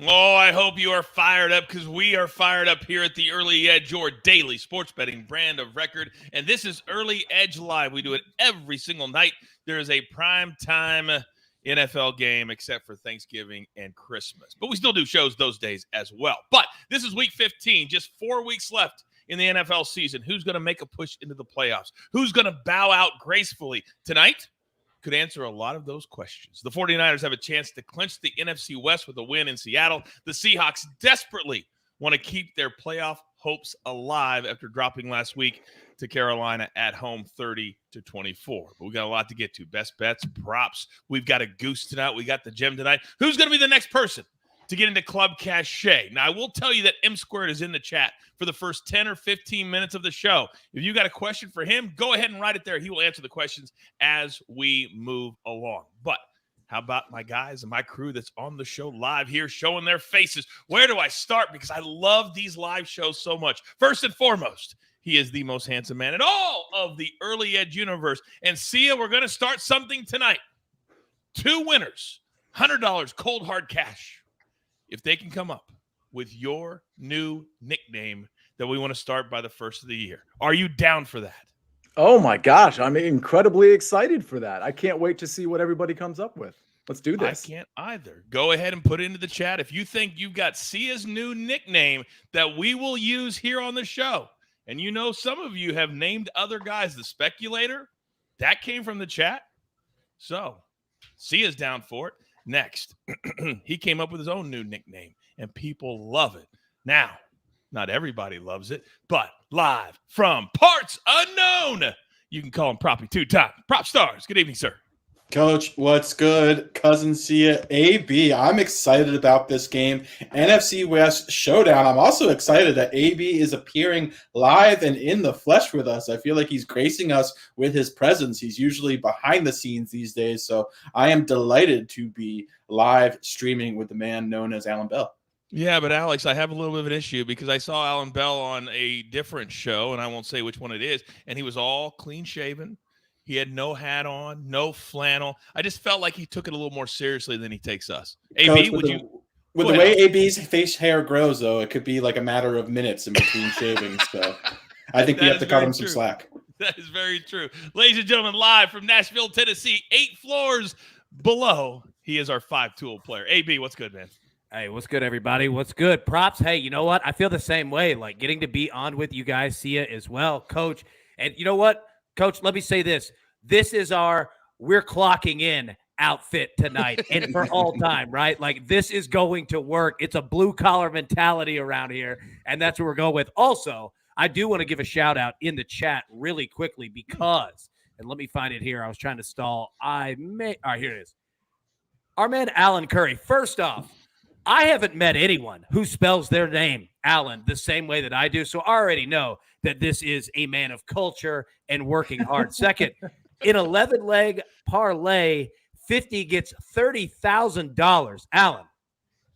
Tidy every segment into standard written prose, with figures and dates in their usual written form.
Oh, I hope you are fired up because we are fired up here at the Early Edge, your daily sports betting brand of record. And this is Early Edge Live. We do it every single night. There is a prime time NFL game except for Thanksgiving and Christmas. But we still do shows those days as well. But this is week 15, just 4 weeks left in the NFL season. Who's going to make a push into the playoffs? Who's going to bow out gracefully tonight? Could answer a lot of those questions. The 49ers have a chance to clinch the NFC West with a win in Seattle. The Seahawks desperately want to keep their playoff hopes alive after dropping last week to Carolina at home 30-24. But we got a lot to get to. Best bets, props. We've got a goose tonight. We got the gem tonight. Who's going to be the next person to get into Club Cachet? Now, I will tell you that M Squared is in the chat for the first 10 or 15 minutes of the show. If you got a question for him, go ahead and write it there. He will answer the questions as we move along. But how about my guys and my crew that's on the show live here showing their faces? Where do I start? Because I love these live shows so much. First and foremost, he is the most handsome man in all of the Early Edge universe. And Sia, we're going to start something tonight. 2 winners, $100 cold hard cash, if they can come up with your new nickname that we want to start by the first of the year. Are you down for that? Oh my gosh, I'm incredibly excited for that. I can't wait to see what everybody comes up with. Let's do this. I can't either. Go ahead and put it into the chat if you think you've got Sia's new nickname that we will use here on the show. And you know, some of you have named other guys the Speculator. That came from the chat. So Sia's down for it. Next, he came up with his own new nickname, and people love it. Now, not everybody loves it, but live from parts unknown, you can call him Proppy 2-time. Prop Stars, good evening, sir. Coach, what's good? Cousin Sia, AB. I'm excited about this game. NFC West showdown. I'm also excited that AB is appearing live and in the flesh with us. I feel like he's gracing us with his presence. He's usually behind the scenes these days. So I am delighted to be live streaming with the man known as Alan Bell. Yeah, but Alex, I have a little bit of an issue because I saw Alan Bell on a different show, and I won't say which one it is, and he was all clean-shaven. He had no hat on, no flannel. I just felt like he took it a little more seriously than he takes us. AB, Coach, with the way AB's face hair grows, though, it could be like a matter of minutes in between shavings. So I think we have to cut him some slack. That is very true. Ladies and gentlemen, live from Nashville, Tennessee, 8 floors below, he is our 5-tool player. AB, what's good, man? Hey, what's good, everybody? What's good? Props. Hey, you know what? I feel the same way, like getting to be on with you guys, Sia as well, Coach. And you know what? Coach, let me say this. This is our we're clocking in outfit tonight and for all time, right? Like this is going to work. It's a blue collar mentality around here, and that's what we're going with. Also, I do want to give a shout out in the chat really quickly because, and let me find it here. I was trying to stall. All right, here it is. Our man Alan Curry. First off, I haven't met anyone who spells their name, Alan, the same way that I do. So I already know that this is a man of culture and working hard. Second, in 11-leg parlay, 50 gets $30,000. Alan,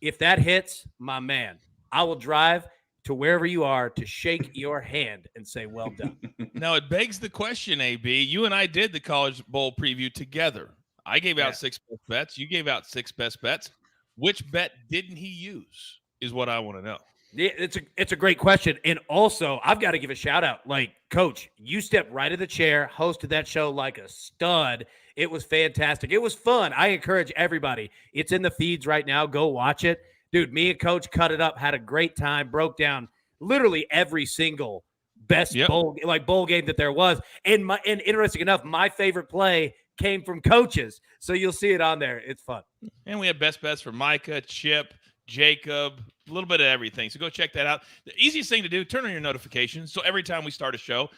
if that hits, my man, I will drive to wherever you are to shake your hand and say, well done. Now, it begs the question, AB. You and I did the College Bowl preview together. I gave out 6 best bets. You gave out 6 best bets. Which bet didn't he use is what I want to know. Yeah, it's a great question. And also, I've got to give a shout out. Like, Coach, you stepped right in the chair, hosted that show like a stud. It was fantastic. It was fun. I encourage everybody. It's in the feeds right now. Go watch it. Dude, me and Coach cut it up, had a great time, broke down literally every single best bowl game that there was. And interesting enough, my favorite play came from Coach's. So you'll see it on there. It's fun. And we have best bets for Micah, Chip, Jacob, a little bit of everything. So go check that out. The easiest thing to do, turn on your notifications. So every time we start a show,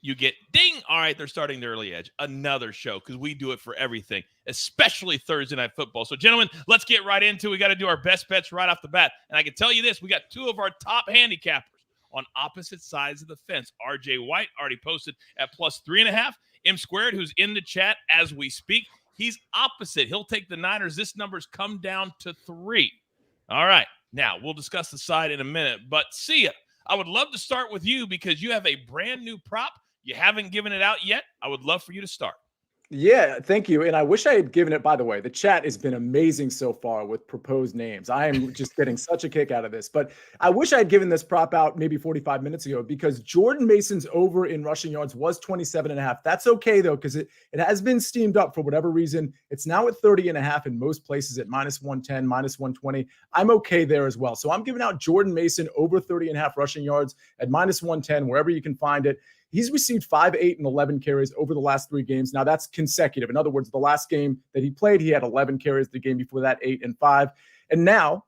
you get ding. All right, they're starting the Early Edge. Another show, because we do it for everything, especially Thursday Night Football. So, gentlemen, let's get right into it. We got to do our best bets right off the bat. And I can tell you this, we got 2 of our top handicappers on opposite sides of the fence. RJ White already posted at +3.5. M Squared, who's in the chat as we speak, he's opposite. He'll take the Niners. This number's come down to 3. All right. Now, we'll discuss the side in a minute. But, Sia, I would love to start with you because you have a brand new prop. You haven't given it out yet. I would love for you to start. Yeah, thank you. And I wish I had given it, by the way, the chat has been amazing so far with proposed names. I am just getting such a kick out of this. But I wish I had given this prop out maybe 45 minutes ago because Jordan Mason's over in rushing yards was 27.5. That's okay, though, because it has been steamed up for whatever reason. It's now at 30.5 in most places at -110, -120. I'm okay there as well. So I'm giving out Jordan Mason over 30.5 rushing yards at -110, wherever you can find it. He's received 5, 8, and 11 carries over the last 3 games. Now, that's consecutive. In other words, the last game that he played, he had 11 carries. The game before that, 8 and 5. And now,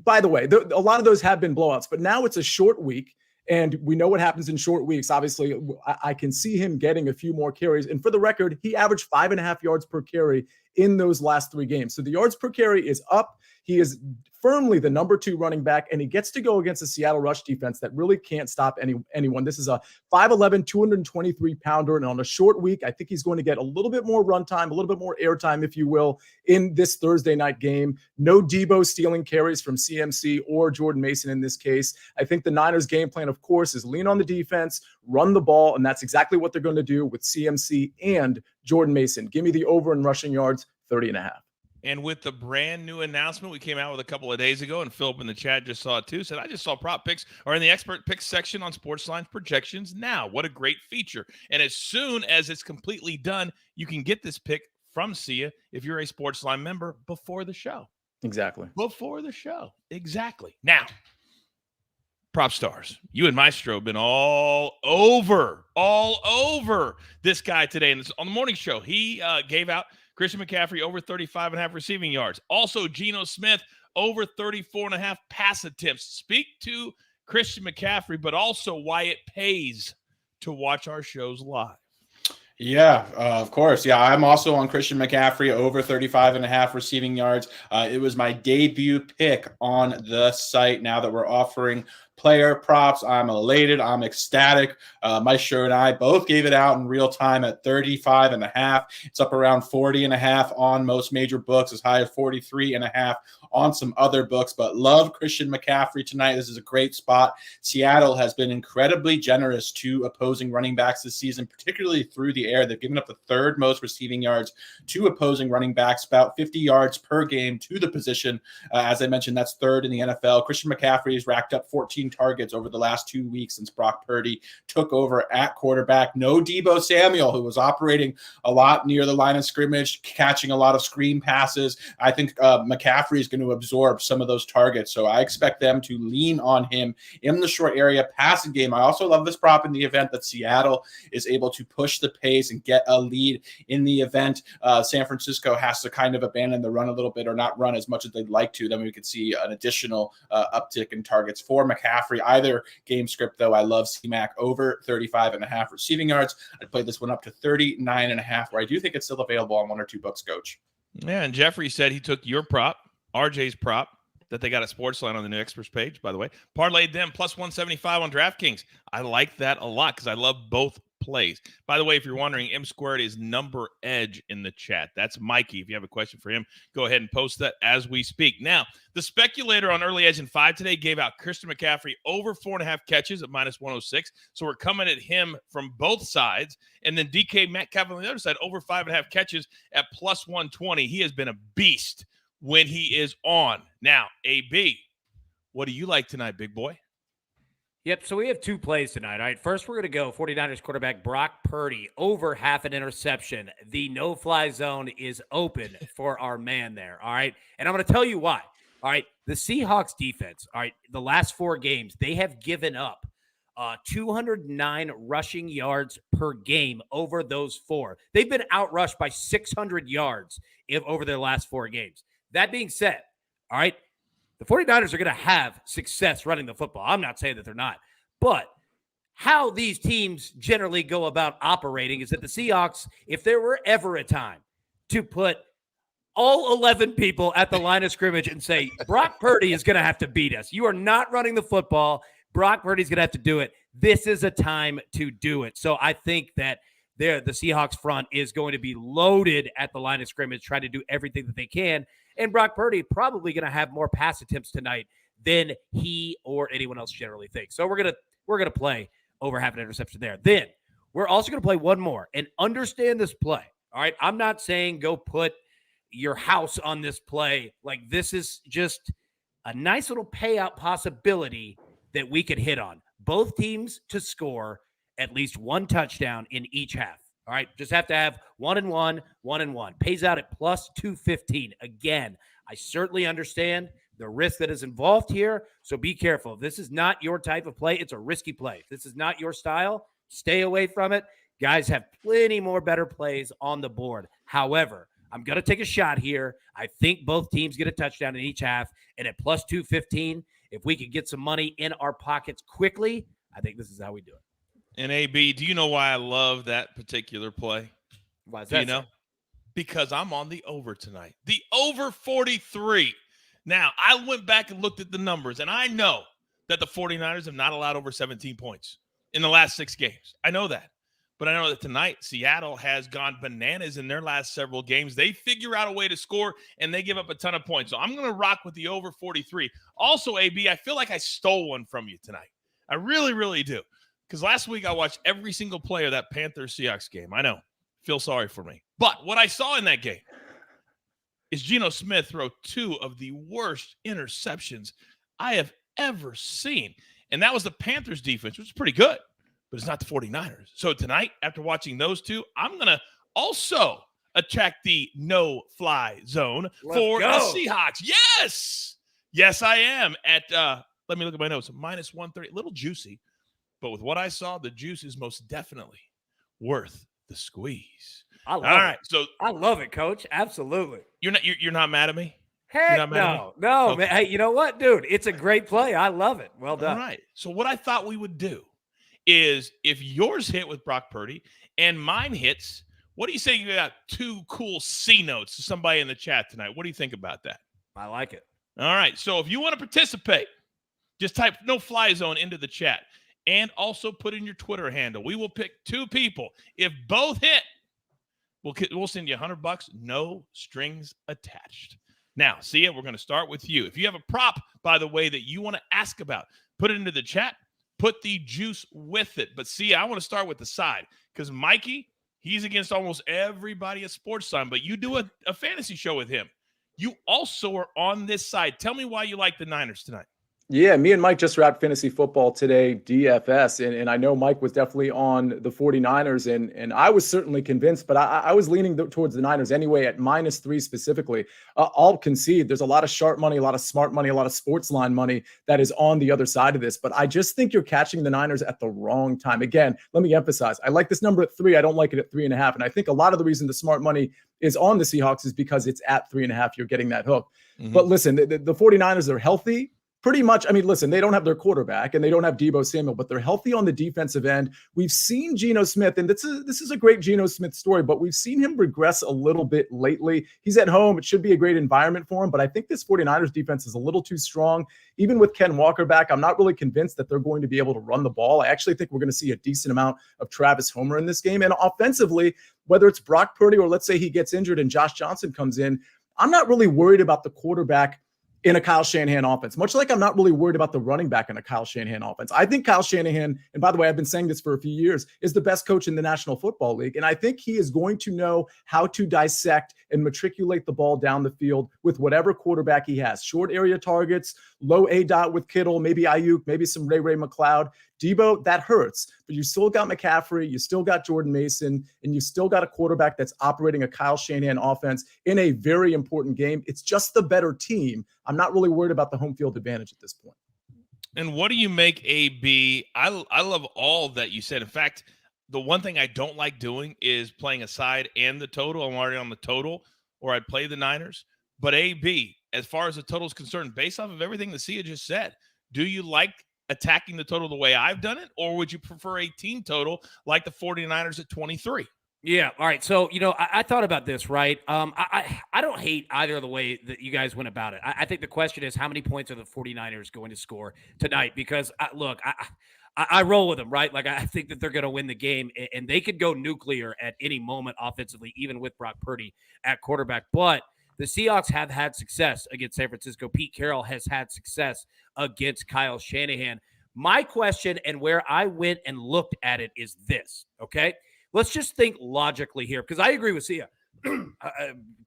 by the way, a lot of those have been blowouts, but now it's a short week. And we know what happens in short weeks. Obviously, I can see him getting a few more carries. And for the record, he averaged 5.5 yards per carry in those last 3 games. So the yards per carry is up. He is firmly the number 2 running back, and he gets to go against a Seattle rush defense that really can't stop anyone. This is a 5'11", 223-pounder, and on a short week, I think he's going to get a little bit more run time, a little bit more air time, if you will, in this Thursday night game. No Debo stealing carries from CMC or Jordan Mason in this case. I think the Niners' game plan, of course, is lean on the defense, run the ball, and that's exactly what they're going to do with CMC and Jordan Mason. Give me the over in rushing yards, 30.5. And with the brand new announcement we came out with a couple of days ago, and Philip in the chat just saw it too, said, I just saw prop picks are in the expert picks section on SportsLine's projections now. What a great feature. And as soon as it's completely done, you can get this pick from Sia if you're a SportsLine member before the show. Exactly. Before the show. Exactly. Now, prop stars, you and Maestro have been all over this guy today. And it's on the morning show. He gave out Christian McCaffrey over 35.5 receiving yards. Also, Geno Smith over 34.5 pass attempts. Speak to Christian McCaffrey, but also why it pays to watch our shows live. Yeah, of course. Yeah, I'm also on Christian McCaffrey over 35.5 receiving yards. It was my debut pick on the site. Now that we're offering player props, I'm elated. I'm ecstatic. Maestro and I both gave it out in real time at 35.5. It's up around 40.5 on most major books, as high as 43.5 on some other books. But love Christian McCaffrey tonight. This is a great spot. Seattle has been incredibly generous to opposing running backs this season, particularly through the air. They've given up the 3rd most receiving yards to opposing running backs, about 50 yards per game to the position. As I mentioned, that's 3rd in the NFL. Christian McCaffrey has racked up 14 targets over the last 2 weeks since Brock Purdy took over at quarterback. No Debo Samuel, who was operating a lot near the line of scrimmage, catching a lot of screen passes. I think McCaffrey is going to absorb some of those targets. So I expect them to lean on him in the short area passing game. I also love this prop in the event that Seattle is able to push the pace and get a lead in the event. San Francisco has to kind of abandon the run a little bit or not run as much as they'd like to. Then we could see an additional uptick in targets for McCaffrey. Either game script, though, I love C-Mac over 35.5 receiving yards. I'd play this one up to 39.5, where I do think it's still available on 1 or 2 books, Coach. Yeah, and Jeffrey said he took your prop, RJ's prop, that they got at SportsLine on the new experts page, by the way. Parlayed them plus 175 on DraftKings. I like that a lot because I love both plays. By the way, if you're wondering, M Squared is number edge in the chat. That's Mikey. If you have a question for him, go ahead and post that as we speak. Now, the speculator on early edge in 5 today gave out Christian McCaffrey over 4.5 catches at -106. So we're coming at him from both sides. And then DK Metcalf on the other side, over 5.5 catches at plus 120. He has been a beast when he is on. Now, AB, what do you like tonight, big boy? Yep, so we have 2 plays tonight. All right, first we're going to go 49ers quarterback Brock Purdy over half an interception. The no-fly zone is open for our man there, all right? And I'm going to tell you why. All right, the Seahawks defense, all right, the last 4 games, they have given up 209 rushing yards per game over those 4. They've been outrushed by 600 yards over their last 4 games. That being said, all right, the 49ers are going to have success running the football. I'm not saying that they're not. But how these teams generally go about operating is that the Seahawks, if there were ever a time to put all 11 people at the line of scrimmage and say, Brock Purdy is going to have to beat us. You are not running the football. Brock Purdy's going to have to do it. This is a time to do it. So I think that the Seahawks front is going to be loaded at the line of scrimmage, trying to do everything that they can. And Brock Purdy probably going to have more pass attempts tonight than he or anyone else generally thinks. So we're gonna play over half an interception there. Then we're also going to play one more and understand this play. All right. I'm not saying go put your house on this play. Like, this is just a nice little payout possibility that we could hit on. Both teams to score at least one touchdown in each half. All right. Just have to have 1-1, 1-1. Pays out at plus 215. Again, I certainly understand the risk that is involved here. So be careful. If this is not your type of play, it's a risky play. If this is not your style, stay away from it. Guys have plenty more better plays on the board. However, I'm going to take a shot here. I think both teams get a touchdown in each half. And at plus 215, if we could get some money in our pockets quickly, I think this is how we do it. And AB, do you know why I love that particular play? Why is do that? You know? Because I'm on the over tonight. The over 43. Now, I went back and looked at the numbers, and I know that the 49ers have not allowed over 17 points in the last 6 games. I know that. But I know that tonight, Seattle has gone bananas in their last several games. They figure out a way to score, and they give up a ton of points. So I'm going to rock with the over 43. Also, AB, I feel like I stole one from you tonight. I really, really do. Because last week I watched every single play of that Panthers-Seahawks game. I know. Feel sorry for me. But what I saw in that game is Geno Smith throw 2 of the worst interceptions I have ever seen. And that was the Panthers defense, which is pretty good, but it's not the 49ers. So tonight, after watching those 2, I'm going to also attack the no-fly zone for the Seahawks. Yes! Yes, I am at, let me look at my notes, minus 130. A little juicy, but with what I saw, the juice is most definitely worth the squeeze. I love it. So I love it, Coach. Absolutely. You're not mad at me? Heck no. Okay. Man. Hey, you know what, dude? It's a great play. I love it. Well done. All right. So what I thought we would do is if yours hit with Brock Purdy and mine hits, what do you say? You got 2 cool C notes to somebody in the chat tonight. What do you think about that? I like it. All right. So if you want to participate, just type no fly zone into the chat and also put in your Twitter handle. We will pick 2 people. If both hit, we'll send you $100, no strings attached. Now, Sia, we're going to start with you. If you have a prop, by the way, that you want to ask about, put it into the chat. Put the juice with it. But Sia, I want to start with the side because Mikey, he's against almost everybody at SportsLine, but you do a fantasy show with him. You also are on this side. Tell me why you like the Niners tonight. Yeah, me and Mike just wrapped fantasy football today, DFS, and I know Mike was definitely on the 49ers, and I was certainly convinced, but I was leaning towards the Niners anyway at -3 specifically. I'll concede there's a lot of sharp money, a lot of smart money, a lot of SportsLine money that is on the other side of this, but I just think you're catching the Niners at the wrong time. Again, let me emphasize, I like this number at 3. I don't like it at 3.5, and I think a lot of the reason the smart money is on the Seahawks is because it's at 3.5. You're getting that hook. Mm-hmm. But listen, the 49ers are healthy. Pretty much, I mean, listen, they don't have their quarterback and they don't have Deebo Samuel, but they're healthy on the defensive end. We've seen Geno Smith, and this is a great Geno Smith story, but we've seen him regress a little bit lately. He's at home. It should be a great environment for him, but I think this 49ers defense is a little too strong. Even with Ken Walker back, I'm not really convinced that they're going to be able to run the ball. I actually think we're going to see a decent amount of Travis Homer in this game. And offensively, whether it's Brock Purdy or let's say he gets injured and Josh Johnson comes in, I'm not really worried about the quarterback in a Kyle Shanahan offense, much like I'm not really worried about the running back in a Kyle Shanahan offense. I think Kyle Shanahan, and by the way, I've been saying this for a few years, is the best coach in the National Football League. And I think he is going to know how to dissect and matriculate the ball down the field with whatever quarterback he has. Short area targets, low A-dot with Kittle, maybe Ayuk, maybe some Ray McLeod. Deebo, that hurts, but you still got McCaffrey, you still got Jordan Mason, and you still got a quarterback that's operating a Kyle Shanahan offense in a very important game. It's just the better team. I'm not really worried about the home field advantage at this point. And what do you make, AB? I love all that you said. In fact, the one thing I don't like doing is playing a side and the total. I'm already on the total, or I'd play the Niners. But AB, as far as the total is concerned, based off of everything that Sia just said, do you like attacking the total the way I've done it, or would you prefer a team total like the 49ers at 23? Yeah. All right. So, I thought about this, right? I don't hate either of the way that you guys went about it. I think the question is how many points are the 49ers going to score tonight? Because I roll with them, right? Like I think that they're going to win the game, and they could go nuclear at any moment offensively, even with Brock Purdy at quarterback. But the Seahawks have had success against San Francisco. Pete Carroll has had success against Kyle Shanahan. My question and where I went and looked at it is this, okay? Let's just think logically here, because I agree with Sia.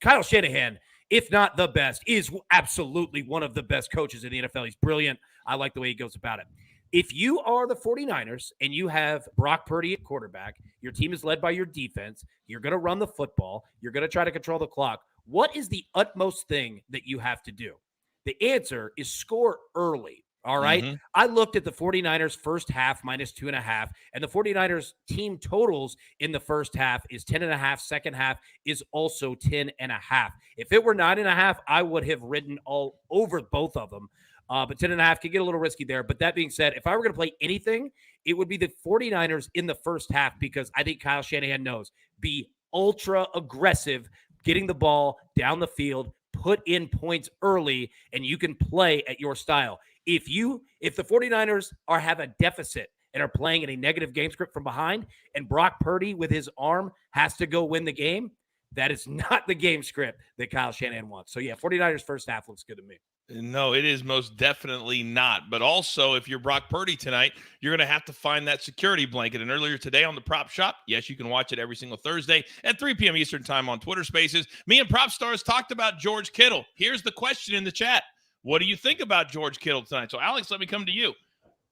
Kyle Shanahan, if not the best, is absolutely one of the best coaches in the NFL. He's brilliant. I like the way he goes about it. If you are the 49ers and you have Brock Purdy at quarterback, your team is led by your defense, you're going to run the football, you're going to try to control the clock, what is the utmost thing that you have to do? The answer is score early. All right. Mm-hmm. I looked at the 49ers first half -2.5, and the 49ers team totals in the first half is 10.5. Second half is also 10.5. If it were 9.5, I would have ridden all over both of them. But 10.5 can get a little risky there. But that being said, if I were going to play anything, it would be the 49ers in the first half, because I think Kyle Shanahan knows be ultra aggressive, getting the ball down the field, put in points early, and you can play at your style. If the 49ers have a deficit and are playing in a negative game script from behind, and Brock Purdy with his arm has to go win the game, that is not the game script that Kyle Shanahan wants. So, yeah, 49ers first half looks good to me. No, it is most definitely not. But also, if you're Brock Purdy tonight, you're going to have to find that security blanket. And earlier today on the Prop Shop, yes, you can watch it every single Thursday at 3 p.m. Eastern time on Twitter Spaces. Me and Prop Stars talked about George Kittle. Here's the question in the chat. What do you think about George Kittle tonight? So, Alex, let me come to you.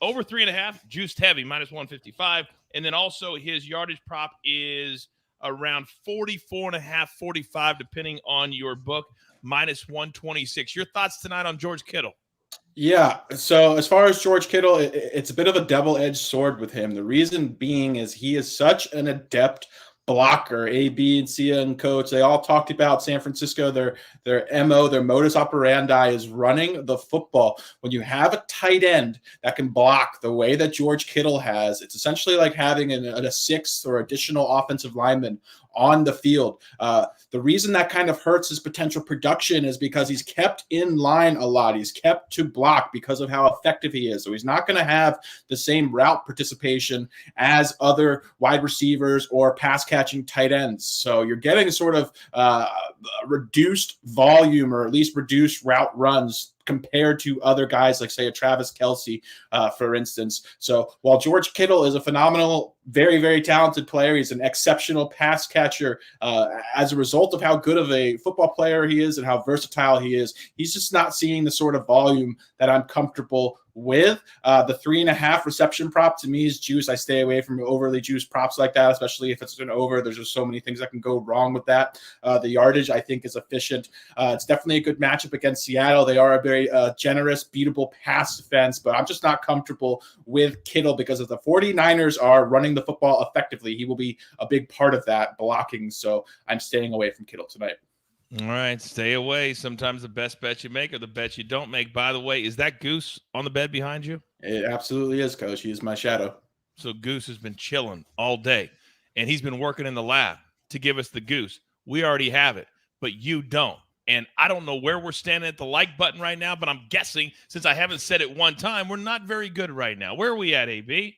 Over 3.5, juiced heavy, -155. And then also his yardage prop is around 44.5, 45, depending on your book, -126. Your thoughts tonight on George Kittle? Yeah, so as far as George Kittle, it's a bit of a double-edged sword with him. The reason being is he is such an adept blocker. AB and Sia and Coach, they all talked about San Francisco. Their MO, their modus operandi is running the football. When you have a tight end that can block the way that George Kittle has, it's essentially like having a sixth or additional offensive lineman on the field. The reason that kind of hurts his potential production is because he's kept in line a lot. He's kept to block because of how effective he is. So he's not going to have the same route participation as other wide receivers or pass catching tight ends. So you're getting sort of reduced volume, or at least reduced route runs compared to other guys like, say, a Travis Kelce, for instance. So while George Kittle is a phenomenal, very, very talented player, he's an exceptional pass catcher. As a result of how good of a football player he is and how versatile he is, he's just not seeing the sort of volume that I'm comfortable with. The 3.5 reception prop to me is juice. I stay away from overly juiced props like that, especially if it's an over. There's just so many things that can go wrong with that. The yardage, I think, is efficient. It's definitely a good matchup against Seattle. They are a very generous, beatable pass defense, but I'm just not comfortable with Kittle because if the 49ers are running the football effectively, he will be a big part of that blocking. So I'm staying away from Kittle tonight. All right, stay away. Sometimes the best bets you make are the bets you don't make. By the way, is that Goose on the bed behind you? It absolutely is, Coach. He is my shadow. So Goose has been chilling all day, and he's been working in the lab to give us the Goose. We already have it, but you don't. And I don't know where we're standing at the like button right now, but I'm guessing since I haven't said it one time, we're not very good right now. Where are we at, AB?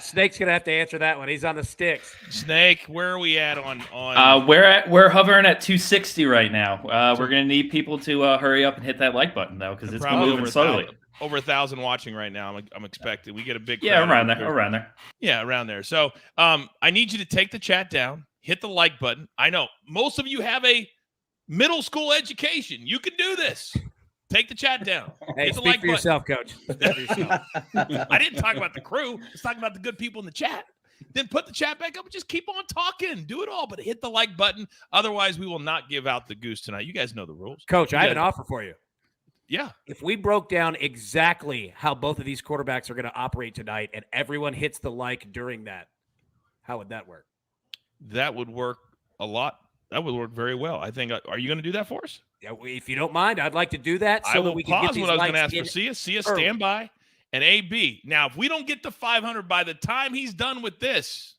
Snake's gonna have to answer that one. He's on the sticks. Snake, where are we at on? We're hovering at 260 right now. We're gonna need people to hurry up and hit that like button though, because it's moving slowly. Over 1,000 watching right now. I'm expecting we get a big around there. Yeah, around there. So I need you to take the chat down, hit the like button. I know most of you have a middle school education. You can do this. Take the chat down. Hey, speak for yourself, Coach. I didn't talk about the crew. Let's talk about the good people in the chat. Then put the chat back up and just keep on talking. Do it all, but hit the like button. Otherwise, we will not give out the Goose tonight. You guys know the rules. Coach, I have an offer for you. Yeah. If we broke down exactly how both of these quarterbacks are going to operate tonight and everyone hits the like during that, how would that work? That would work a lot. That would work very well. I think. Are you going to do that for us? Yeah, if you don't mind, I'd like to do that so I will that we can get pause these what I was going to likes ask for Sia, early. stand by, and AB. Now, if we don't get to 500 by the time he's done with this,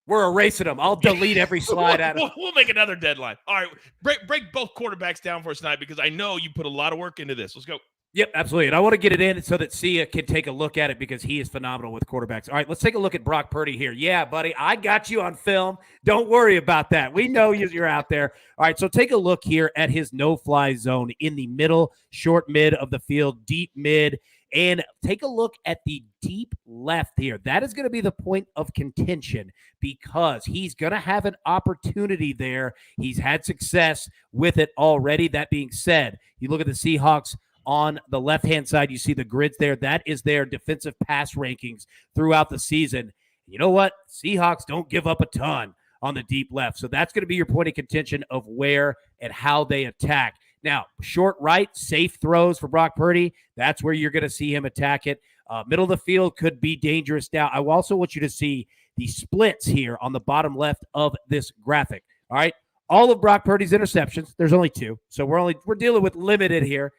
we're erasing them. I'll delete every slide out of it. We'll make another deadline. All right, break both quarterbacks down for us tonight because I know you put a lot of work into this. Let's go. Yep, absolutely. And I want to get it in so that Sia can take a look at it because he is phenomenal with quarterbacks. All right, let's take a look at Brock Purdy here. Yeah, buddy, I got you on film. Don't worry about that. We know you're out there. All right, so take a look here at his no-fly zone in the middle, short mid of the field, deep mid, And take a look at the deep left here. That is going to be the point of contention because he's going to have an opportunity there. He's had success with it already. That being said, you look at the Seahawks on the left-hand side, you see the grids there. That is their defensive pass rankings throughout the season. You know what? Seahawks don't give up a ton on the deep left. So that's going to be your point of contention of where and how they attack. Now, short right, safe throws for Brock Purdy. That's where you're going to see him attack it. Middle of the field could be dangerous. Now, I also want you to see the splits here on the bottom left of this graphic. All right. All of Brock Purdy's interceptions, there's only 2. So we're dealing with limited here.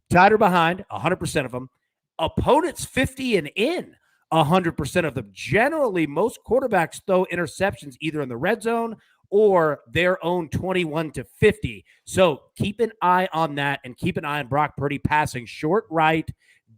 Tied or behind, 100% of them. Opponents 50 and in, 100% of them. Generally, most quarterbacks throw interceptions either in the red zone or their own 21 to 50. So keep an eye on that and keep an eye on Brock Purdy passing short right,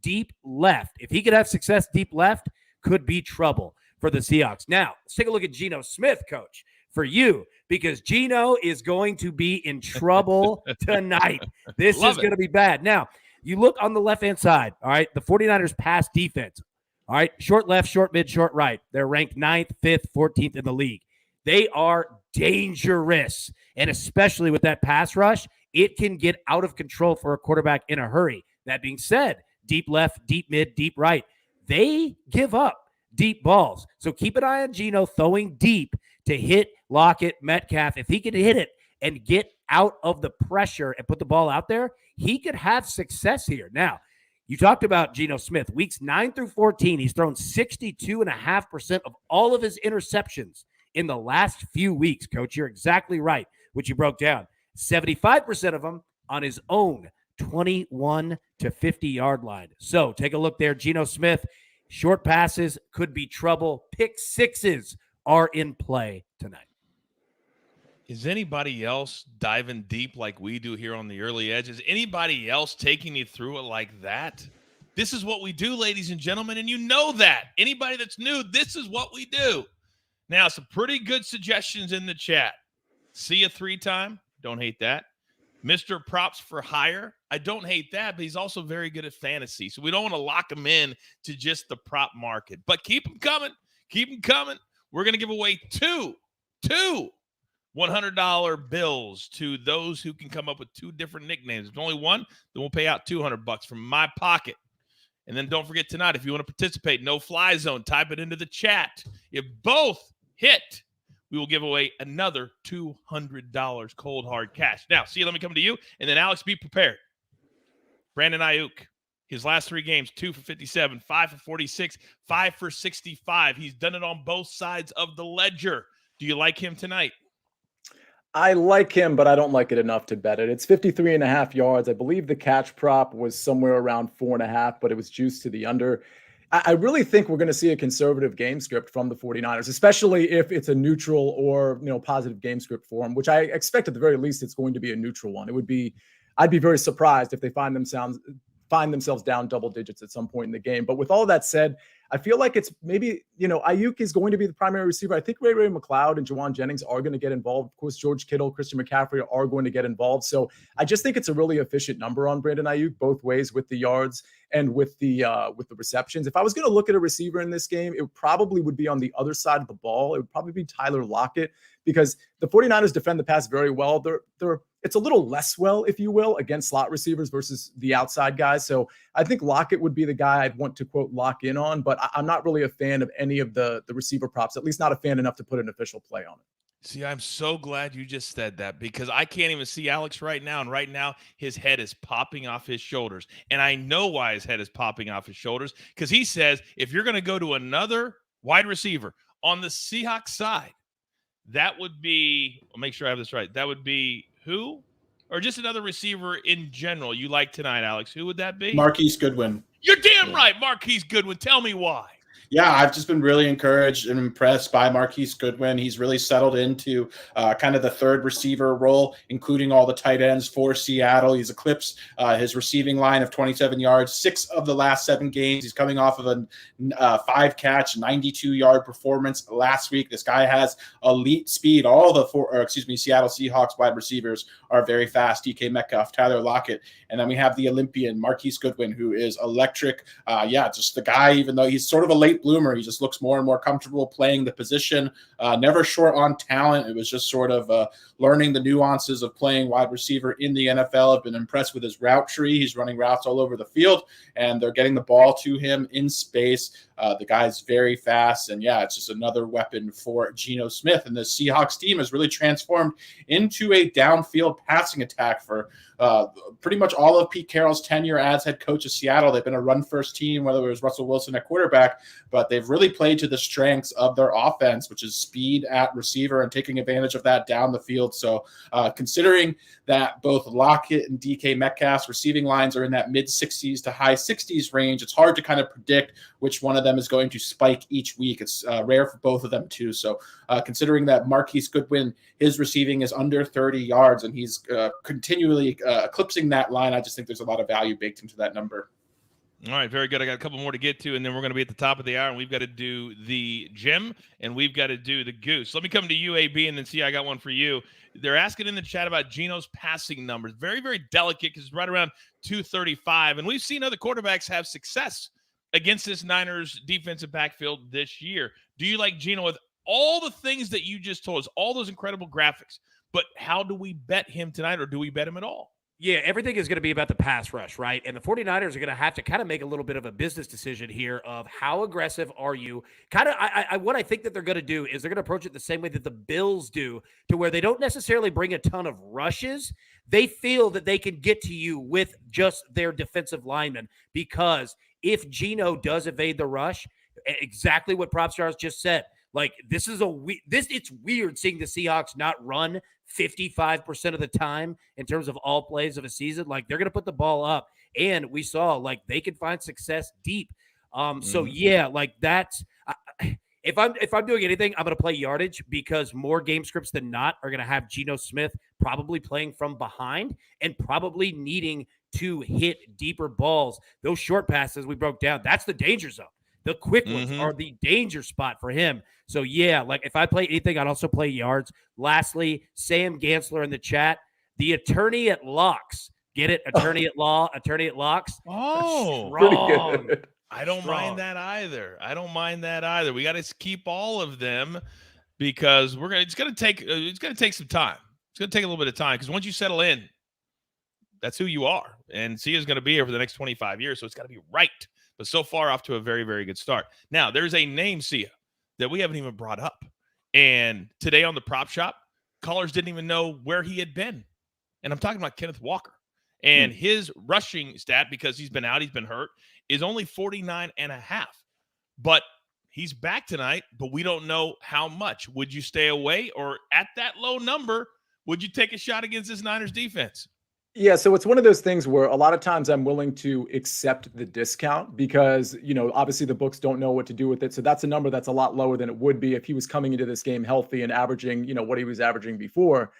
deep left. If he could have success deep left, could be trouble for the Seahawks. Now, let's take a look at Geno Smith, coach, for you, because Geno is going to be in trouble tonight. This is going to be bad. Now, you look on the left-hand side, all right, the 49ers pass defense, all right, short left, short mid, short right. They're ranked 9th, 5th, 14th in the league. They are dangerous, and especially with that pass rush, it can get out of control for a quarterback in a hurry. That being said, deep left, deep mid, deep right, they give up deep balls. So keep an eye on Geno throwing deep to hit Lockett, Metcalf. If he can hit it and get out of the pressure and put the ball out there, he could have success here. Now, you talked about Geno Smith. Weeks 9 through 14, he's thrown 62.5% of all of his interceptions in the last few weeks, Coach. You're exactly right, which you broke down. 75% of them on his own 21 to 50-yard line. So take a look there. Geno Smith, short passes could be trouble. Pick sixes are in play tonight. Is anybody else diving deep like we do here on the early edge? Is anybody else taking you through it like that? This is what we do, ladies and gentlemen, and you know that. Anybody that's new, this is what we do. Now, some pretty good suggestions in the chat. See a 3-time. Don't hate that. Mr. Props for Hire. I don't hate that, but he's also very good at fantasy. So we don't want to lock him in to just the prop market. But keep them coming. Keep them coming. We're going to give away two $100 bills to those who can come up with 2 different nicknames. If only one, then we'll pay out $200 from my pocket. And then don't forget tonight, if you want to participate, no fly zone, type it into the chat. If both hit, we will give away another $200 cold hard cash. Now, see, let me come to you. And then, Alex, be prepared. Brandon Ayuk, his last 3 games, 2 for 57, 5 for 46, 5 for 65. He's done it on both sides of the ledger. Do you like him tonight? I like him, but I don't like it enough to bet it. It's 53.5 yards. I believe the catch prop was somewhere around 4.5, but it was juiced to the under. I really think we're going to see a conservative game script from the 49ers, especially if it's a neutral or, positive game script for them, which I expect at the very least it's going to be a neutral one. I'd be very surprised if they find themselves down double digits at some point in the game. But with all that said, I feel like it's maybe, Ayuk is going to be the primary receiver. I think Ray McLeod and Jawan Jennings are going to get involved. Of course, George Kittle, Christian McCaffrey are going to get involved. So I just think it's a really efficient number on Brandon Ayuk, both ways, with the yards and with the receptions. If I was going to look at a receiver in this game, it probably would be on the other side of the ball. It would probably be Tyler Lockett, because the 49ers defend the pass very well. It's a little less well, if you will, against slot receivers versus the outside guys. So I think Lockett would be the guy I'd want to, quote, lock in on, but I'm not really a fan of any of the receiver props, at least not a fan enough to put an official play on it. See, I'm so glad you just said that, because I can't even see Alex right now. And right now, his head is popping off his shoulders. And I know why his head is popping off his shoulders, because he says, if you're going to go to another wide receiver on the Seahawks side, that would be, I'll make sure I have this right. That would be who? Or just another receiver in general you like tonight, Alex? Who would that be? Marquise Goodwin. You're damn right, Marquise Goodwin. Tell me why. Yeah, I've just been really encouraged and impressed by Marquise Goodwin. He's really settled into kind of the third receiver role, including all the tight ends for Seattle. He's eclipsed his receiving line of 27 yards, 6 of the last 7 games. He's coming off of a 5-catch, 92-yard performance last week. This guy has elite speed. All the Seattle Seahawks wide receivers are very fast. DK Metcalf, Tyler Lockett, and then we have the Olympian Marquise Goodwin, who is electric. Just the guy, even though he's sort of a late bloomer, he just looks more and more comfortable playing the position. Never short on talent. It was just sort of learning the nuances of playing wide receiver in the NFL. I've been impressed with his route tree. He's running routes all over the field, and they're getting the ball to him in space. The guy's very fast, and it's just another weapon for Geno Smith. And the Seahawks team has really transformed into a downfield passing attack for pretty much all of Pete Carroll's tenure as head coach of Seattle. They've been a run-first team, whether it was Russell Wilson at quarterback, but they've really played to the strengths of their offense, which is speed at receiver and taking advantage of that down the field. So considering that both Lockett and DK Metcalf's receiving lines are in that mid-60s to high 60s range, it's hard to kind of predict which one of them is going to spike each week. It's rare for both of them too. So considering that Marquise Goodwin, his receiving is under 30 yards and he's continually eclipsing that line, I just think there's a lot of value baked into that number. All right, very good. I got a couple more to get to, and then we're going to be at the top of the hour, and we've got to do the gem, and we've got to do the goose. Let me come to UAB and then see. I got one for you. They're asking in the chat about Geno's passing numbers. Very, very delicate because it's right around 235, and we've seen other quarterbacks have success against this Niners defensive backfield this year. Do you like Geno with all the things that you just told us, all those incredible graphics, but how do we bet him tonight, or do we bet him at all? Yeah, everything is going to be about the pass rush, right? And the 49ers are going to have to kind of make a little bit of a business decision here of how aggressive are you? Kind of, what I think that they're going to do is they're going to approach it the same way that the Bills do, to where they don't necessarily bring a ton of rushes. They feel that they can get to you with just their defensive linemen, because if Geno does evade the rush, exactly what PropStars just said, like it's weird seeing the Seahawks not run 55% of the time in terms of all plays of a season. Like, they're going to put the ball up, and we saw like they can find success deep. So yeah, like that's if I'm doing anything, I'm going to play yardage, because more game scripts than not are going to have Geno Smith probably playing from behind and probably needing to hit deeper balls. Those short passes we broke down, that's the danger zone. The quick ones are the danger spot for him. So, yeah, like if I play anything, I'd also play yards. Lastly, Sam Gansler in the chat, the attorney at locks. Get it? Attorney at law, attorney at locks. Oh, Strong. Good. I don't mind that either. We got to keep all of them, because it's going to take some time. It's going to take a little bit of time, because once you settle in, that's who you are. And Sia is going to be here for the next 25 years, so it's got to be right. But so far, off to a very, very good start. Now, there's a name, Sia, that we haven't even brought up. And today on the Prop Shop, callers didn't even know where he had been. And I'm talking about Kenneth Walker. And his rushing stat, because he's been out, he's been hurt, is only 49.5. But he's back tonight, but we don't know how much. Would you stay away? Or at that low number, would you take a shot against this Niners defense? Yeah, so it's one of those things where a lot of times I'm willing to accept the discount because, obviously the books don't know what to do with it. So that's a number that's a lot lower than it would be if he was coming into this game healthy and averaging, what he was averaging before.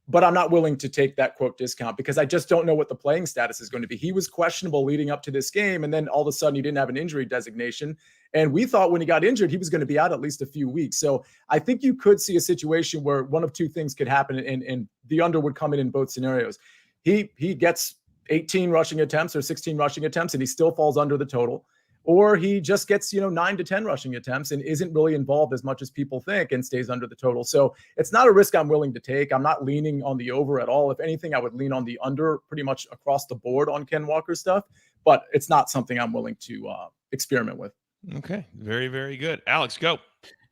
But I'm not willing to take that quote discount because I just don't know what the playing status is going to be. He was questionable leading up to this game, and then all of a sudden he didn't have an injury designation. And we thought when he got injured, he was going to be out at least a few weeks. So I think you could see a situation where one of two things could happen, and the under would come in both scenarios. He gets 18 rushing attempts or 16 rushing attempts, and he still falls under the total. Or he just gets, 9 to 10 rushing attempts and isn't really involved as much as people think and stays under the total. So it's not a risk I'm willing to take. I'm not leaning on the over at all. If anything, I would lean on the under pretty much across the board on Ken Walker stuff, but it's not something I'm willing to experiment with. Okay. Very, very good. Alex, go.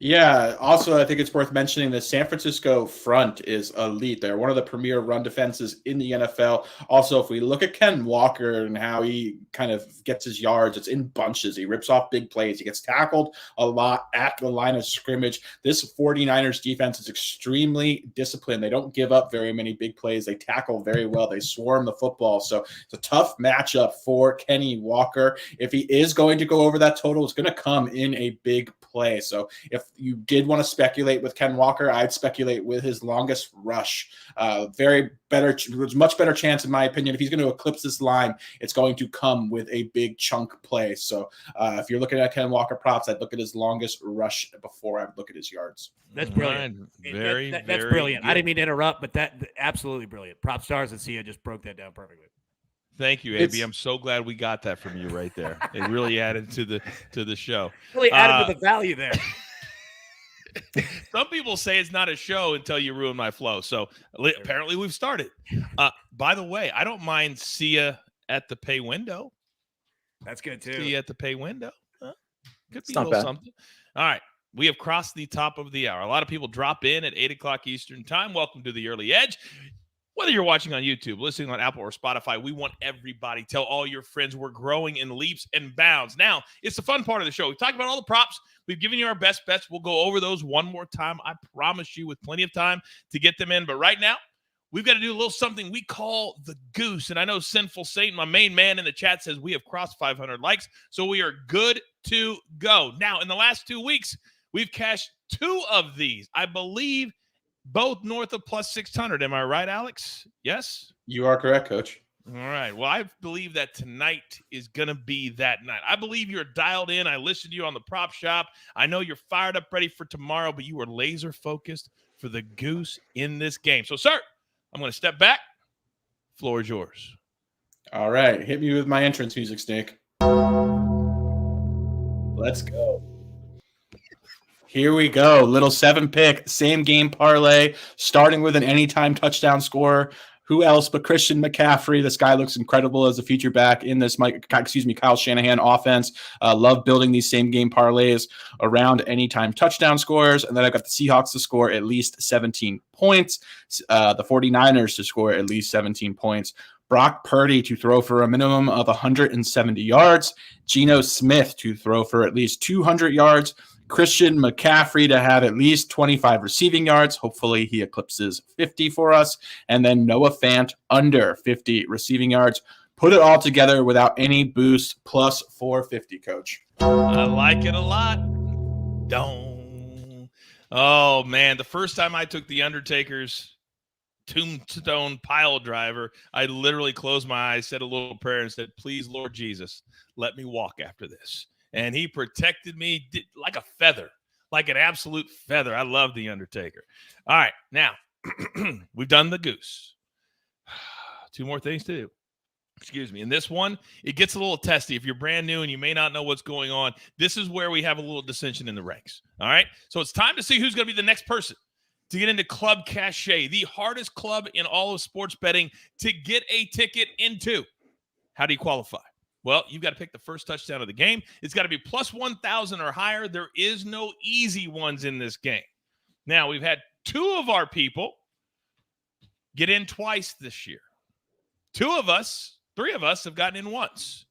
Yeah. Also, I think it's worth mentioning the San Francisco front is elite. They're one of the premier run defenses in the NFL. Also, if we look at Ken Walker and how he kind of gets his yards, it's in bunches. He rips off big plays. He gets tackled a lot at the line of scrimmage. This 49ers defense is extremely disciplined. They don't give up very many big plays. They tackle very well. They swarm the football. So it's a tough matchup for Kenny Walker. If he is going to go over that total, it's going to come in a big play. So if you did want to speculate with Ken Walker, I'd speculate with his longest rush. Much better chance, in my opinion. If he's going to eclipse this line, it's going to come with a big chunk play. So if you're looking at Ken Walker props, I'd look at his longest rush before I would look at his yards. That's brilliant. That's brilliant. Good. I didn't mean to interrupt, but that absolutely brilliant. Prop stars and Sia just broke that down perfectly. Thank you, AB. I'm so glad we got that from you right there. It really added to the show. Really added to the value there. Some people say it's not a show until you ruin my flow. So apparently we've started. By the way, I don't mind Sia at the pay window. That's good too. Sia at the pay window. Could be It's a not little bad. something. All right. We have crossed the top of the hour. A lot of people drop in at 8 o'clock Eastern time. Welcome to the Early Edge. Whether you're watching on YouTube, listening on Apple or Spotify, we want everybody. Tell all your friends we're growing in leaps and bounds. Now, it's the fun part of the show. We talked about all the props. We've given you our best bets. We'll go over those one more time. I promise you, with plenty of time to get them in. But right now, we've got to do a little something we call the goose. And I know Sinful Satan, my main man in the chat, says we have crossed 500 likes. So we are good to go. Now, in the last 2 weeks, we've cashed 2 of these. I believe both north of plus 600. Am I right, Alex? Yes? You are correct, Coach. All right. Well, I believe that tonight is going to be that night. I believe you're dialed in. I listened to you on the prop shop. I know you're fired up, ready for tomorrow, but you are laser focused for the goose in this game. So, sir, I'm going to step back. Floor is yours. All right. Hit me with my entrance music, Snake. Let's go. Here we go. Little 7-pick, same game parlay, starting with an anytime touchdown scorer. Who else but Christian McCaffrey? This guy looks incredible as a feature back in this Kyle Shanahan offense. Love building these same game parlays around anytime touchdown scorers. And then I've got the Seahawks to score at least 17 points, the 49ers to score at least 17 points. Brock Purdy to throw for a minimum of 170 yards. Geno Smith to throw for at least 200 yards. Christian McCaffrey to have at least 25 receiving yards. Hopefully he eclipses 50 for us. And then Noah Fant under 50 receiving yards. Put it all together without any boost, plus 450, Coach. I like it a lot. Don't. Oh, man. The first time I took the Undertaker's tombstone pile driver, I literally closed my eyes, said a little prayer, and said, please, Lord Jesus, let me walk after this. And he protected me like a feather, like an absolute feather. I love the Undertaker. All right, now, we've done the goose. 2 more things to do. Excuse me. And this one, it gets a little testy. If you're brand new and you may not know what's going on, this is where we have a little dissension in the ranks. All right? So it's time to see who's going to be the next person to get into Club Cachet, the hardest club in all of sports betting to get a ticket into. How do you qualify? Well, you've got to pick the first touchdown of the game. It's got to be plus 1,000 or higher. There is no easy ones in this game. Now, we've had 2 of our people get in twice this year. 3 of us have gotten in once.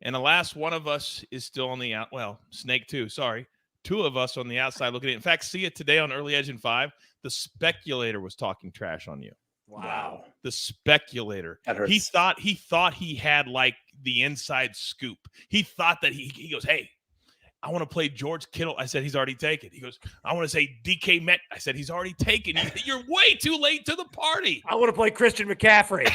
And the last one of us is still on the out. Well, Snake 2, sorry. 2 of us on the outside looking at it. In fact, see it today on Early Edge in 5. The speculator was talking trash on you. Wow. The speculator. That hurts. He thought he had like the inside scoop. He thought that he goes, hey, I want to play George Kittle. I said, he's already taken. He goes, I want to say DK Met. I said, he's already taken. You're way too late to the party. I want to play Christian McCaffrey.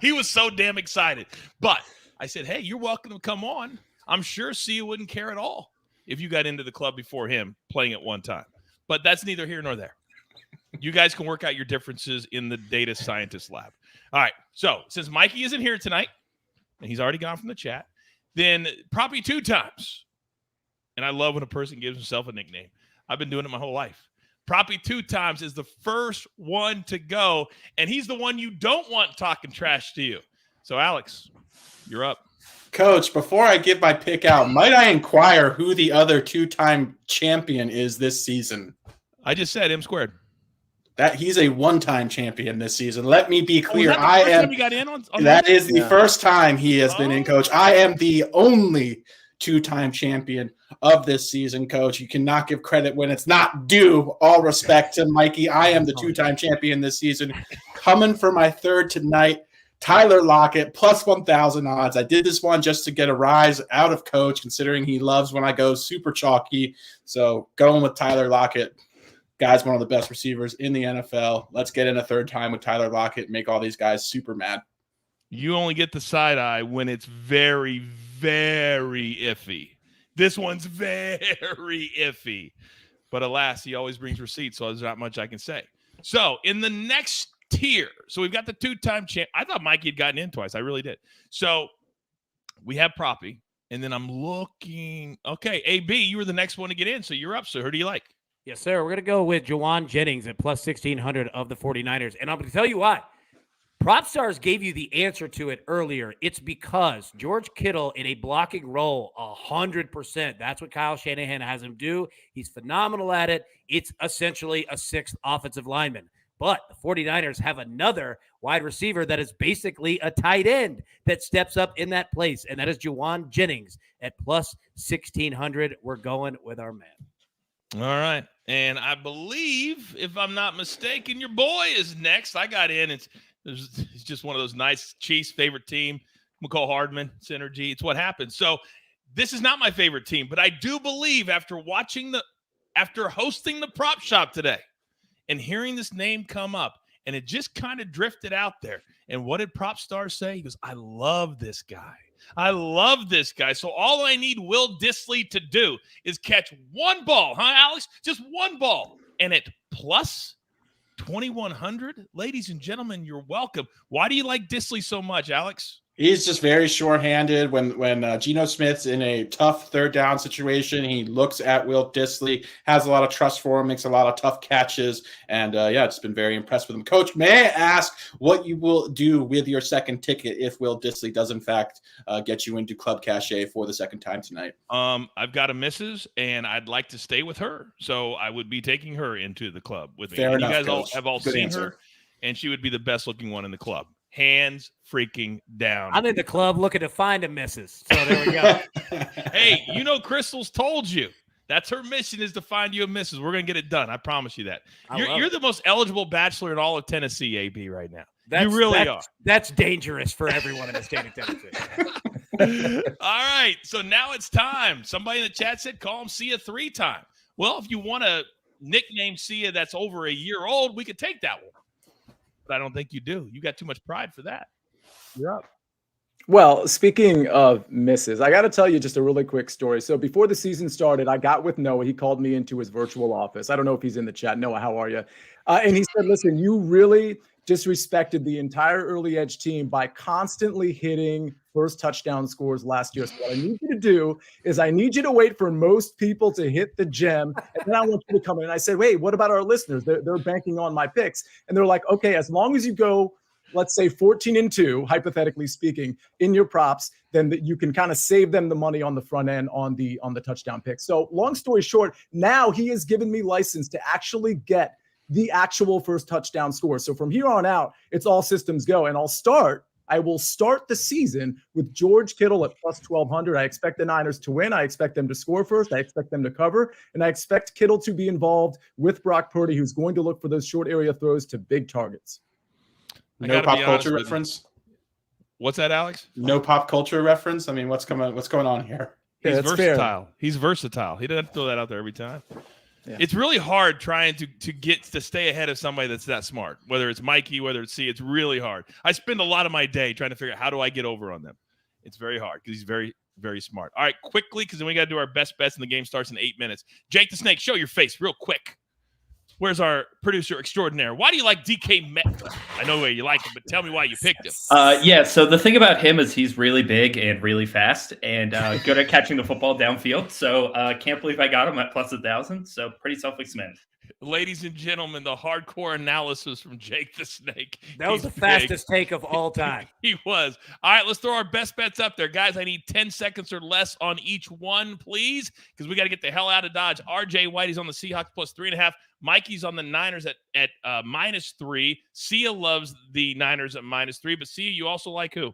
He was so damn excited. But I said, hey, you're welcome to come on. I'm sure Sia wouldn't care at all if you got into the club before him playing at one time. But that's neither here nor there. You guys can work out your differences in the data scientist lab. All right. So since Mikey isn't here tonight, and he's already gone from the chat, then Proppy 2 times. And I love when a person gives himself a nickname. I've been doing it my whole life. Proppy 2 times is the first one to go, and he's the one you don't want talking trash to you. So, Alex, you're up. Coach, before I give my pick out, might I inquire who the other two-time champion is this season? I just said M squared. That he's a one-time champion this season. Let me be clear. Was that the first time he got in on that is the first time he has been in, Coach. I am the only two-time champion of this season, Coach. You cannot give credit when it's not due. All respect to Mikey. I am the two-time champion this season. Coming for my third tonight, Tyler Lockett, plus 1,000 odds. I did this one just to get a rise out of Coach, considering he loves when I go super chalky. So going with Tyler Lockett. Guy's one of the best receivers in the NFL. Let's get in a third time with Tyler Lockett and make all these guys super mad. You only get the side eye when it's very, very iffy. This one's very iffy. But alas, he always brings receipts, so there's not much I can say. So in the next tier, so we've got the two-time champ. I thought Mikey had gotten in twice. I really did. So we have Proppy, and then I'm looking. Okay, AB, you were the next one to get in, so you're up. So who do you like? Yes, sir. We're going to go with Juwan Jennings at plus 1,600 of the 49ers. And I'm going to tell you why. PropStars gave you the answer to it earlier. It's because George Kittle in a blocking role, 100%. That's what Kyle Shanahan has him do. He's phenomenal at it. It's essentially a sixth offensive lineman. But the 49ers have another wide receiver that is basically a tight end that steps up in that place, and that is Juwan Jennings at plus 1,600. We're going with our man. All right. And I believe, if I'm not mistaken, your boy is next. I got in. It's just one of those nice Chiefs favorite team. McCall Hardman, synergy. It's what happens. So this is not my favorite team, but I do believe after hosting the prop shop today and hearing this name come up, and it just kind of drifted out there. And what did PropStars say? He goes, I love this guy. I love this guy. So all I need Will Dissly to do is catch one ball, huh, Alex? Just one ball. And at plus 2,100, ladies and gentlemen, you're welcome. Why do you like Dissly so much, Alex? He's just very sure-handed. When Geno Smith's in a tough third down situation, he looks at Will Dissly, has a lot of trust for him, makes a lot of tough catches, and it's been very impressed with him. Coach, may I ask what you will do with your second ticket if Will Dissly does in fact get you into Club Cachet for the second time tonight? I've got a missus, and I'd like to stay with her, so I would be taking her into the club with me. Fair enough, you guys Coach. have all Good seen answer. her, and she would be the best-looking one in the club. Hands freaking down. I'm in the club looking to find a missus. So there we go. Hey, Crystal's told you. That's her mission, is to find you a missus. We're going to get it done. I promise you that. You're the most eligible bachelor in all of Tennessee, AB, right now. You really are. That's dangerous for everyone in the state of Tennessee. All right. So now it's time. Somebody in the chat said call him Sia 3-time. Well, if you want to nickname Sia that's over a year old, we could take that one. But I don't think you do. You got too much pride for that. You're up. Well, speaking of misses, I got to tell you just a really quick story. So before the season started, I got with Noah. He called me into his virtual office. I don't know if he's in the chat. Noah, how are you? And he said, listen, you really disrespected the entire early edge team by constantly hitting first touchdown scores last year. So what I need you to do is I need you to wait for most people to hit the gem, and then I want you to come in. And I said, wait, what about our listeners? They're banking on my picks. And they're like, okay, as long as you go, let's say 14-2, hypothetically speaking, in your props, then you can kind of save them the money on the front end on the touchdown pick. So long story short, now he has given me license to actually get the actual first touchdown score. So from here on out, it's all systems go. And I will start the season with George Kittle at plus 1,200. I expect the Niners to win. I expect them to score first. I expect them to cover. And I expect Kittle to be involved with Brock Purdy, who's going to look for those short area throws to big targets. No pop culture reference? What's that, Alex? No pop culture reference? I mean, what's going on here? He's Yeah, versatile. fair. He's versatile. He doesn't throw that out there every time. Yeah. It's really hard trying to stay ahead of somebody that's that smart, whether it's Mikey, whether it's C. It's really hard. I spend a lot of my day trying to figure out how do I get over on them. It's very hard because he's very, very smart. All right, quickly, because then we got to do our best bets and the game starts in 8 minutes. Jake the Snake, show your face real quick. Where's our producer extraordinaire? Why do you like DK Metcalf? I know why you like him, but tell me why you picked him. So the thing about him is he's really big and really fast and good at catching the football downfield. So can't believe I got him at plus 1,000. So pretty self-explanatory. Ladies and gentlemen, the hardcore analysis from Jake the Snake. That was the fastest take of all time. He was. All right, let's throw our best bets up there. Guys, I need 10 seconds or less on each one, please, because we got to get the hell out of Dodge. RJ Whitey's on the Seahawks plus 3.5. Mikey's on the Niners at -3. Sia loves the Niners at -3. But Sia, you also like who?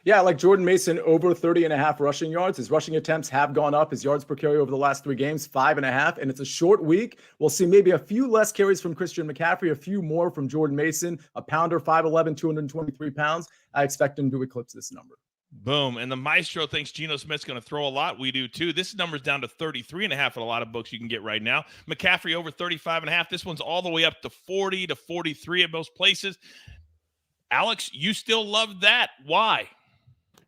Yeah, I like Jordan Mason over 30.5 rushing yards. His rushing attempts have gone up. His yards per carry over the last 3 games, 5.5. And it's a short week. We'll see maybe a few less carries from Christian McCaffrey, a few more from Jordan Mason, a pounder, 5'11", 223 pounds. I expect him to eclipse this number. Boom. And the Maestro thinks Geno Smith's going to throw a lot. We do too. This number's down to 33.5 at a lot of books you can get right now. McCaffrey over 35.5. This one's all the way up to 40 to 43 at most places. Alex, you still love that. Why?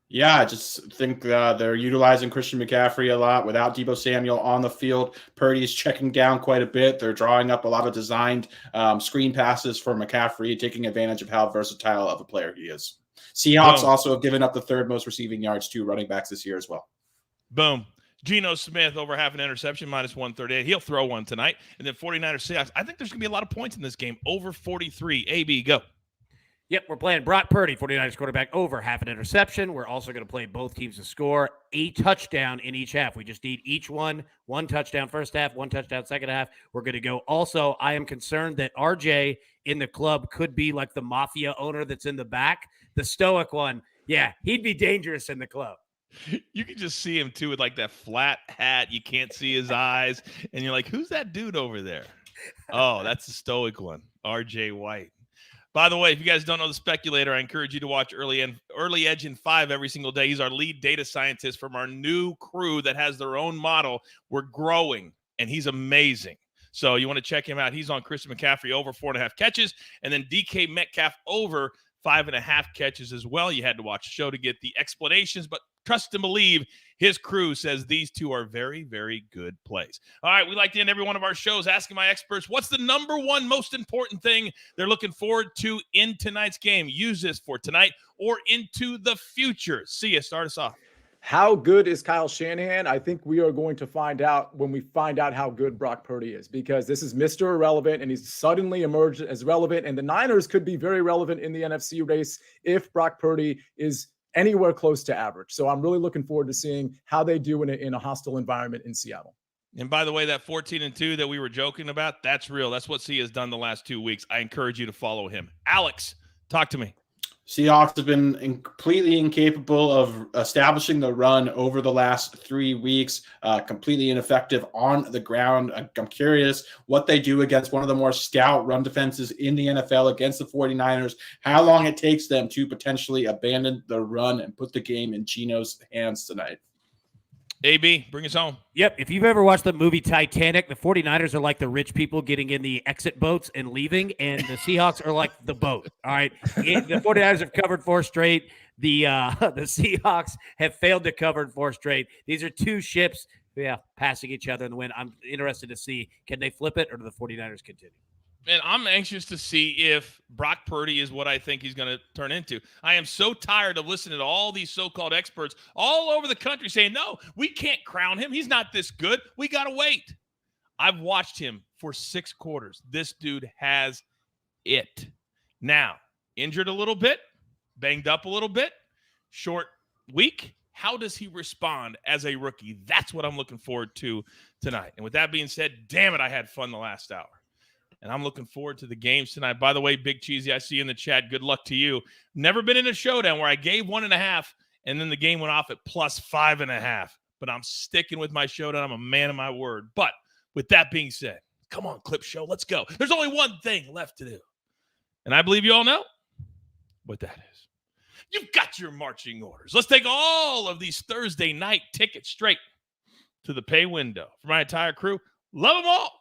Yeah, I just think they're utilizing Christian McCaffrey a lot without Deebo Samuel on the field. Purdy's checking down quite a bit. They're drawing up a lot of designed screen passes for McCaffrey, taking advantage of how versatile of a player he is. Seahawks also have given up the 3rd most receiving yards to running backs this year as well. Boom. Geno Smith over half an interception, -138. He'll throw one tonight. And then 49ers-Seahawks. I think there's going to be a lot of points in this game. Over 43. AB, go. Yep, we're playing Brock Purdy, 49ers quarterback, over half an interception. We're also going to play both teams to score a touchdown in each half. We just need each one touchdown first half, 1 touchdown second half. We're going to go. Also, I am concerned that RJ in the club could be like the mafia owner that's in the back, the stoic one. Yeah, he'd be dangerous in the club. You can just see him, too, with like that flat hat. You can't see his eyes. And you're like, who's that dude over there? Oh, that's the stoic one, RJ White. By the way, if you guys don't know the speculator, I encourage you to watch Early Edge in 5 every single day. He's our lead data scientist from our new crew that has their own model. We're growing, and he's amazing. So you want to check him out. He's on Christian McCaffrey over 4.5 catches, and then DK Metcalf over 5.5 catches as well. You had to watch the show to get the explanations, but trust and believe his crew says these two are very, very good plays. All right, we like to end every one of our shows asking my experts, what's the number one most important thing they're looking forward to in tonight's game? Use this for tonight or into the future. See you. Start us off. How good is Kyle Shanahan? I think we are going to find out when we find out how good Brock Purdy is, because this is Mr. Irrelevant, and he's suddenly emerged as relevant, and the Niners could be very relevant in the NFC race if Brock Purdy is anywhere close to average. So I'm really looking forward to seeing how they do in a hostile environment in Seattle. And by the way, that 14-2 that we were joking about, that's real. That's what C has done the last 2 weeks. I encourage you to follow him. Alex, talk to me. Seahawks have been completely incapable of establishing the run over the last 3 weeks, completely ineffective on the ground. I'm curious what they do against one of the more stout run defenses in the NFL against the 49ers, how long it takes them to potentially abandon the run and put the game in Geno's hands tonight. AB, bring us home. Yep. If you've ever watched the movie Titanic, the 49ers are like the rich people getting in the exit boats and leaving, and the Seahawks are like the boat. All right. The 49ers have covered 4 straight. The Seahawks have failed to cover 4 straight. These are 2 ships, passing each other in the wind. I'm interested to see, can they flip it or do the 49ers continue? And I'm anxious to see if Brock Purdy is what I think he's going to turn into. I am so tired of listening to all these so-called experts all over the country saying, no, we can't crown him. He's not this good. We got to wait. I've watched him for 6 quarters. This dude has it. Now, injured a little bit, banged up a little bit, short week. How does he respond as a rookie? That's what I'm looking forward to tonight. And with that being said, damn it, I had fun the last hour. And I'm looking forward to the games tonight. By the way, Big Cheesy, I see you in the chat. Good luck to you. Never been in a showdown where I gave 1.5 and then the game went off at plus 5.5. But I'm sticking with my showdown. I'm a man of my word. But with that being said, come on, Clip Show. Let's go. There's only one thing left to do. And I believe you all know what that is. You've got your marching orders. Let's take all of these Thursday night tickets straight to the pay window. For my entire crew, love them all.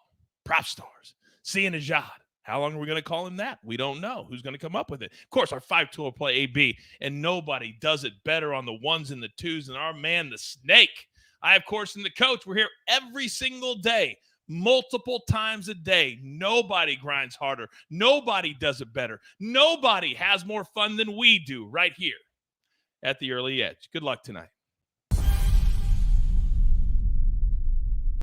Prop stars. C and Ajad. How long are we going to call him that? We don't know. Who's going to come up with it? Of course, our 5-tool play AB, and nobody does it better on the 1s and the 2s than our man, the Snake. I, of course, am the coach. We're here every single day, multiple times a day. Nobody grinds harder. Nobody does it better. Nobody has more fun than we do right here at the Early Edge. Good luck tonight.